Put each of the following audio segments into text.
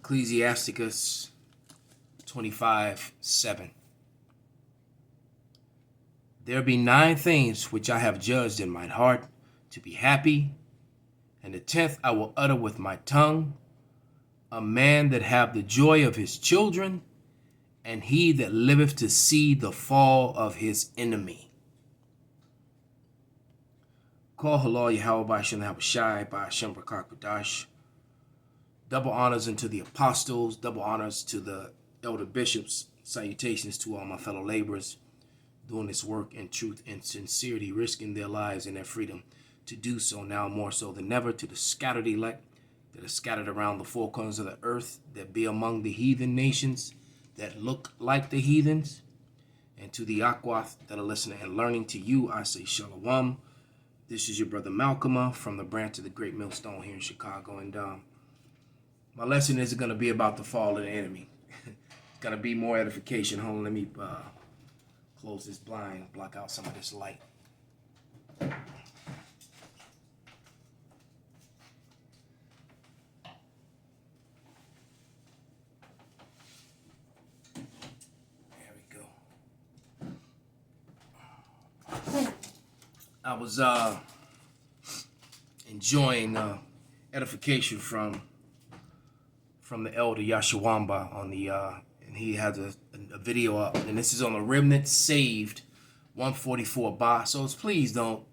Ecclesiasticus 25:7. There be 9 things which I have judged in mine heart to be happy, and the 10th I will utter with my tongue. A man that have the joy of his children, and he that liveth to see the fall of his enemy. Call halal Yahweh by Shem Habashai by Shem Rakakadash. Double honors unto the apostles, double honors to the elder bishops, salutations to all my fellow laborers, doing this work in truth and sincerity, risking their lives and their freedom to do so now more so than ever, to the scattered elect that are scattered around the four corners of the earth, that be among the heathen nations that look like the heathens, and to the Akwath that are listening and learning. To you I say Shalom. This is your brother Malcolm from the branch of the Great Millstone here in Chicago, and my lesson isn't going to be about the fall of the enemy. It's going to be more edification. Hold on, let me close this blind, block out some of this light. There we go. I was enjoying edification from the elder Yashawamba on the and he has a video up, and this is on the Remnant Saved 144 Ba. So please don't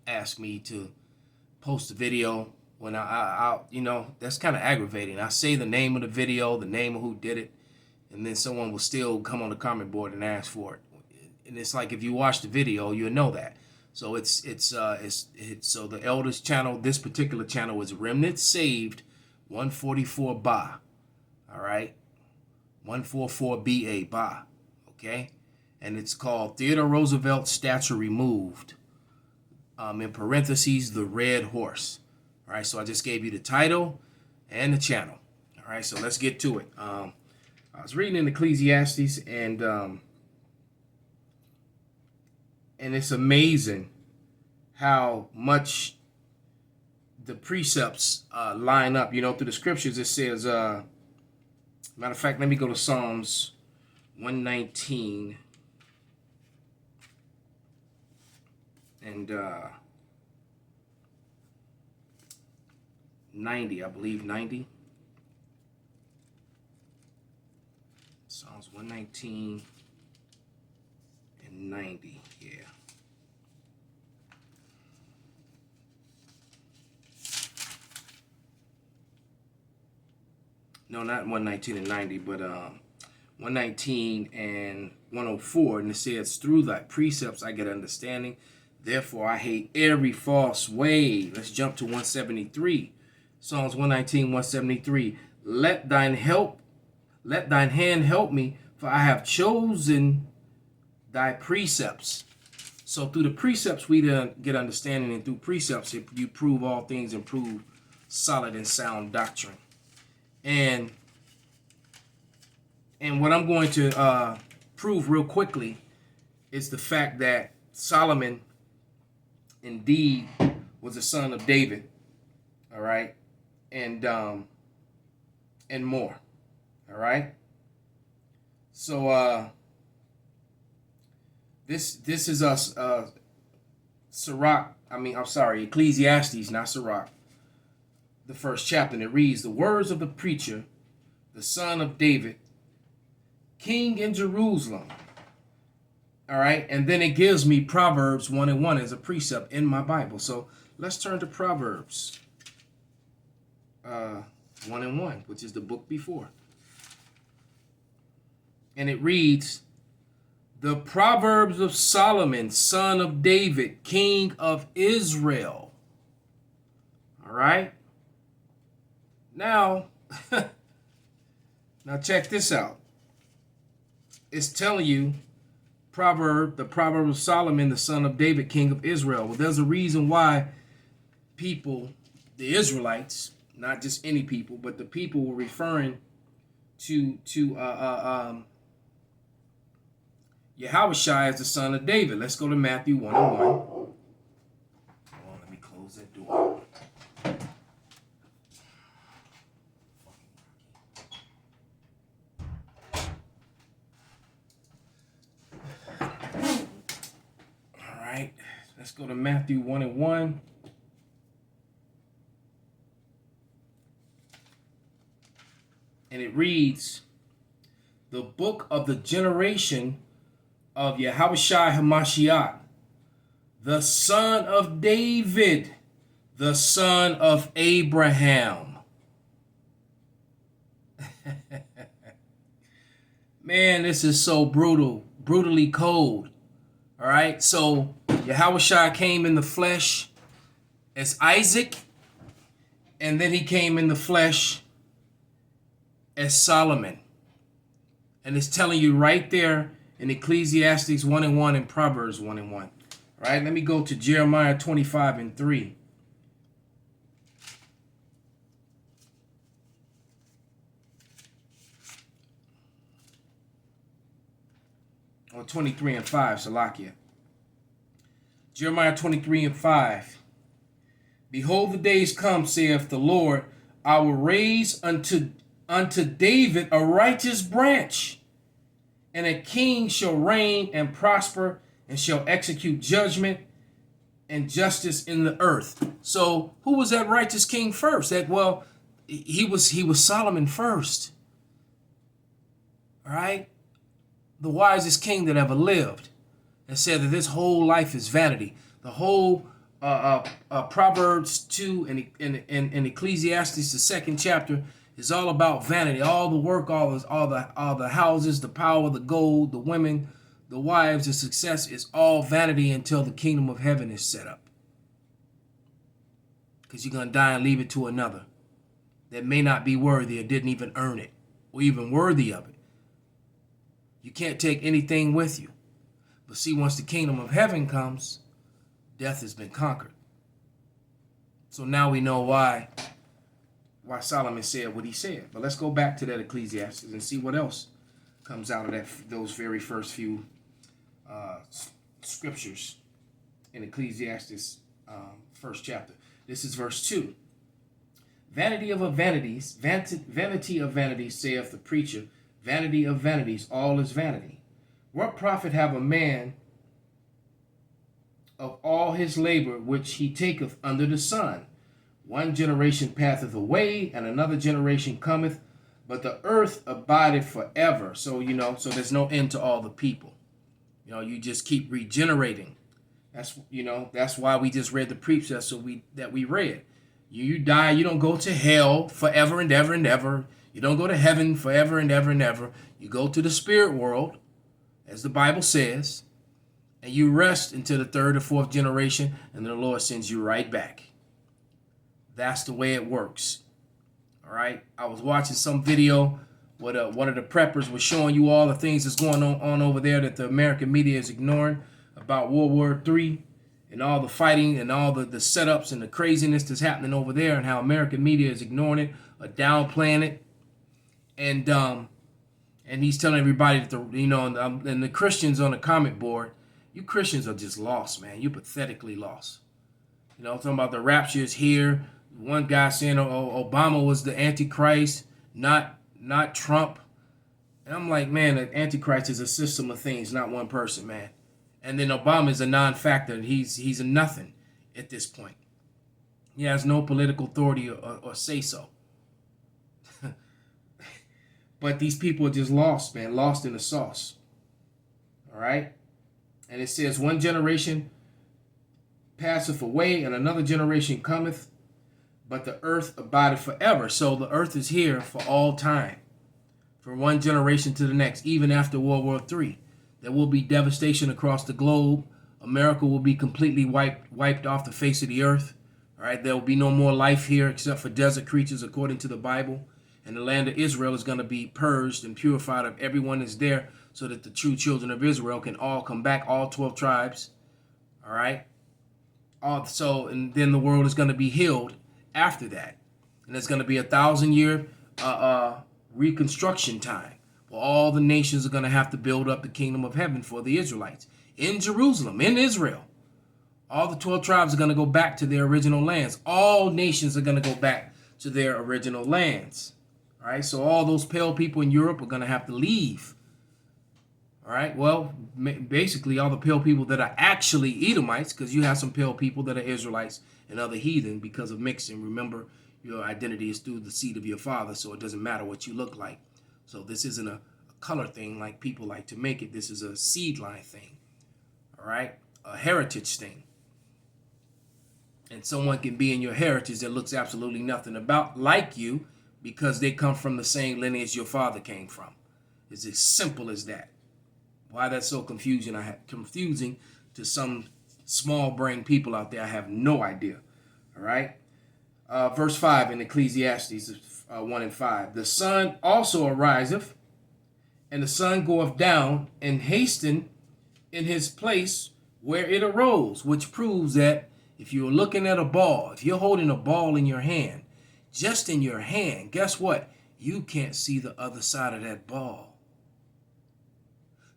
ask me to post a video when I you know, that's kind of aggravating. I say the name of the video, the name of who did it, and then someone will still come on the comment board and ask for it. And it's like, if you watch the video, you'll know that. So it's so the elders channel, this particular channel is Remnant Saved 144 Ba. All right, 144 BA Ba. Okay, and it's called Theodore Roosevelt Statue Removed. In parentheses, the Red Horse. All right, so I just gave you the title and the channel. All right, so let's get to it. I was reading in Ecclesiastes, and it's amazing how much the precepts line up. You know, through the scriptures, it says, matter of fact, let me go to Psalms 119 and 90, I believe, 90. Psalms 119 and 90, yeah. No, not 119 and 90, but 119 and 104. And it says, through thy precepts I get understanding. Therefore I hate every false way. Let's jump to 173. Psalms 119, 173. Let thine hand help me, for I have chosen thy precepts. So through the precepts we get understanding, and through precepts you prove all things and prove solid and sound doctrine. And what I'm going to prove real quickly is the fact that Solomon indeed was a son of David, all right, and more, all right. So this is us, Ecclesiastes, not Sirach. The first chapter, and it reads, the words of the preacher, the son of David, king in Jerusalem. All right, and then it gives me Proverbs 1:1 as a precept in my Bible. So let's turn to Proverbs 1:1, which is the book before. And it reads, the Proverbs of Solomon, son of David, king of Israel. All right. Now, check this out. It's telling you the Proverb of Solomon, the son of David, king of Israel. Well, there's a reason why people, the Israelites, not just any people, but the people were referring to Yahushua as the son of David. Let's go to Matthew 1:1. Hold on, let me close that door. Let's go to Matthew 1:1. And it reads, the book of the generation of Yahushua HaMashiach, the son of David, the son of Abraham. Man, this is so brutally cold. All right, so Yahushua came in the flesh as Isaac, and then he came in the flesh as Solomon. And it's telling you right there in Ecclesiasticus 1:1 and Proverbs 1:1. All right, let me go to Jeremiah 25:3. Or 23:5, Salakia. Jeremiah 23:5. Behold, the days come, saith the Lord, I will raise unto David a righteous branch, and a king shall reign and prosper, and shall execute judgment and justice in the earth. So who was that righteous king first? He was Solomon first. All right? The wisest king that ever lived, and said that this whole life is vanity. The whole Proverbs 2 and Ecclesiasticus, the 2nd chapter, is all about vanity. All the work, all the houses, the power, the gold, the women, the wives, the success is all vanity until the kingdom of heaven is set up. Because you're going to die and leave it to another that may not be worthy or didn't even earn it or even worthy of it. You can't take anything with you. But see, once the kingdom of heaven comes, death has been conquered. So now we know why Solomon said what he said. But let's go back to that Ecclesiastes and see what else comes out of those very first few scriptures in Ecclesiastes 1st chapter. This is verse 2. Vanity of vanities, saith the preacher. Vanity of vanities, all is vanity. What profit have a man of all his labor which he taketh under the sun? One generation passeth away, and another generation cometh, but the earth abideth forever. So, so there's no end to all the people. You just keep regenerating. That's why we just read the precepts that we read. You die, you don't go to hell forever and ever and ever. You don't go to heaven forever and ever and ever. You go to the spirit world, as the Bible says, and you rest until the 3rd or 4th generation, and the Lord sends you right back. That's the way it works. All right? I was watching some video where one of the preppers was showing you all the things that's going on over there that the American media is ignoring about World War III and all the fighting and all the setups and the craziness that's happening over there, and how American media is ignoring it or downplaying it. And he's telling everybody that and the Christians on the comment board, you Christians are just lost, man. You're pathetically lost. Talking about the rapture is here. One guy saying Obama was the Antichrist, not Trump. And I'm like, man, the Antichrist is a system of things, not one person, man. And then Obama is a non-factor. He's a nothing at this point. He has no political authority or say so. But these people are just lost, man, lost in the sauce. All right? And it says, one generation passeth away, and another generation cometh, but the earth abideth forever. So the earth is here for all time, from one generation to the next, even after World War III. There will be devastation across the globe. America will be completely wiped off the face of the earth. All right? There will be no more life here except for desert creatures, according to the Bible. And the land of Israel is going to be purged and purified of everyone that's there, so that the true children of Israel can all come back, all 12 tribes. All right? And then the world is going to be healed after that. And there's going to be 1,000-year reconstruction time, where all the nations are going to have to build up the kingdom of heaven for the Israelites. In Jerusalem, in Israel, all the 12 tribes are going to go back to their original lands. All nations are going to go back to their original lands. All right, so all those pale people in Europe are going to have to leave. All right. Well, basically, all the pale people that are actually Edomites, because you have some pale people that are Israelites and other heathen because of mixing. Remember, your identity is through the seed of your father, so it doesn't matter what you look like. So this isn't a color thing like people like to make it. This is a seed line thing. All right. A heritage thing. And someone can be in your heritage that looks absolutely nothing about like you because they come from the same lineage your father came from. It's as simple as that. Why that's so confusing to some small brain people out there, I have no idea. All right. Verse 5 in Ecclesiastes 1 and 5. The sun also ariseth, and the sun goeth down, and hasten in his place where it arose, which proves that if you're looking at a ball, if you're holding a ball in your hand, just in your hand, guess what? You can't see the other side of that ball.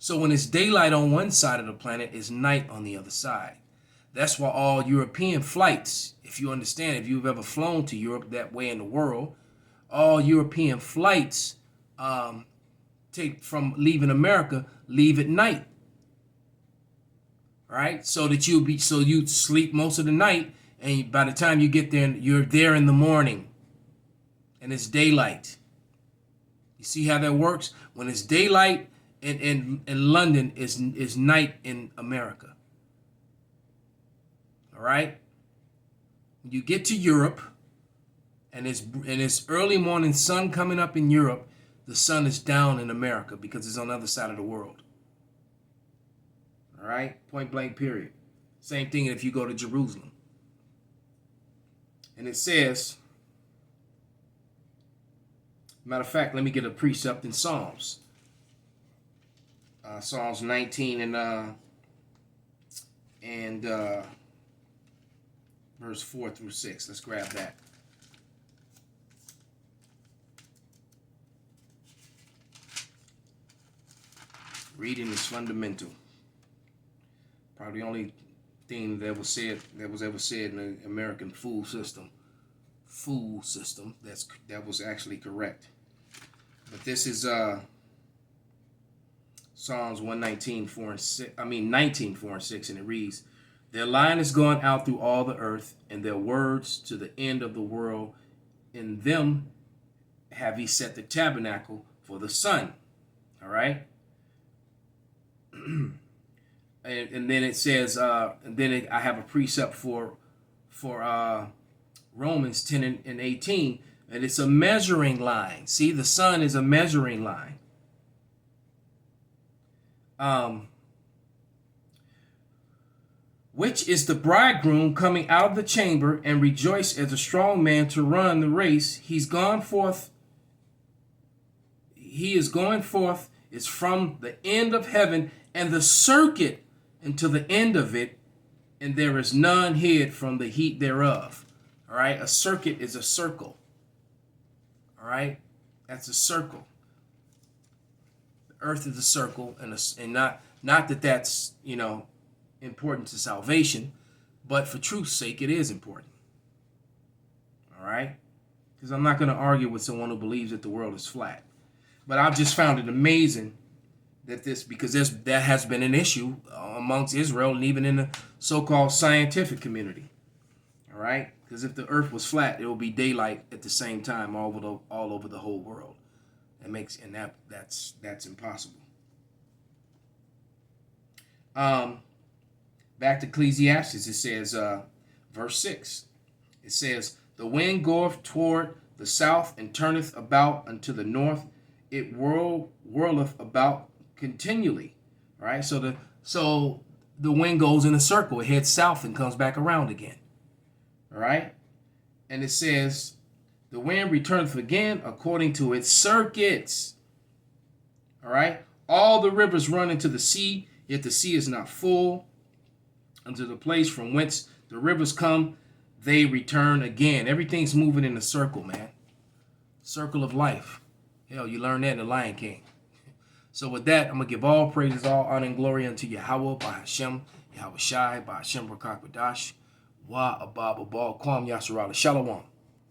So when it's daylight on one side of the planet, it's night on the other side. That's why all European flights, if you understand, if you've ever flown to Europe that way in the world, all European flights take from leaving America, leave at night. Right? So that you sleep most of the night, and by the time you get there, you're there in the morning. And it's daylight. You see how that works? When it's daylight in London, is night in America. All right? When you get to Europe, and it's early morning sun coming up in Europe, the sun is down in America because it's on the other side of the world. All right? Point blank, period. Same thing if you go to Jerusalem. And it says, matter of fact, let me get a precept in Psalms. Psalms 19 and verse 4 through 6. Let's grab that. Reading is fundamental. Probably the only thing that was ever said in the American food system. That was actually correct. But this is Psalms 119, 4 and 6. 19, 4 and 6, and it reads, "Their line is gone out through all the earth, and their words to the end of the world. In them have he set the tabernacle for the sun." All right. And then it says, I have a precept for Romans 10 and 18, and it's a measuring line. See, the sun is a measuring line. Which is the bridegroom coming out of the chamber, and rejoice as a strong man to run the race. He is going forth, is from the end of heaven, and the circuit unto the end of it, and there is none hid from the heat thereof. All right, a circuit is a circle. All right, that's a circle. The earth is a circle, and not that that's important to salvation, but for truth's sake, it is important. All right, because I'm not going to argue with someone who believes that the world is flat, but I've just found it amazing that that has been an issue amongst Israel and even in the so-called scientific community. All right, because if the earth was flat, it will be daylight at the same time all over the whole world. That's impossible. Back to Ecclesiastes, it says, verse 6. It says, "The wind goeth toward the south and turneth about unto the north. It whirleth about continually." All right, so the wind goes in a circle. It heads south and comes back around again. All right, and it says, "The wind returneth again according to its circuits." All right, all the rivers run into the sea, yet the sea is not full. Unto the place from whence the rivers come, they return again. Everything's moving in a circle, man. Circle of life. Hell, you learn that in the Lion King. So with that, I'm going to give all praises, all honor, and glory unto Yahweh, by Hashem, Yahweh Shai, by Hashem Rakak Badash, Wa Abab Abal, Kwam Yasharala. Shalom.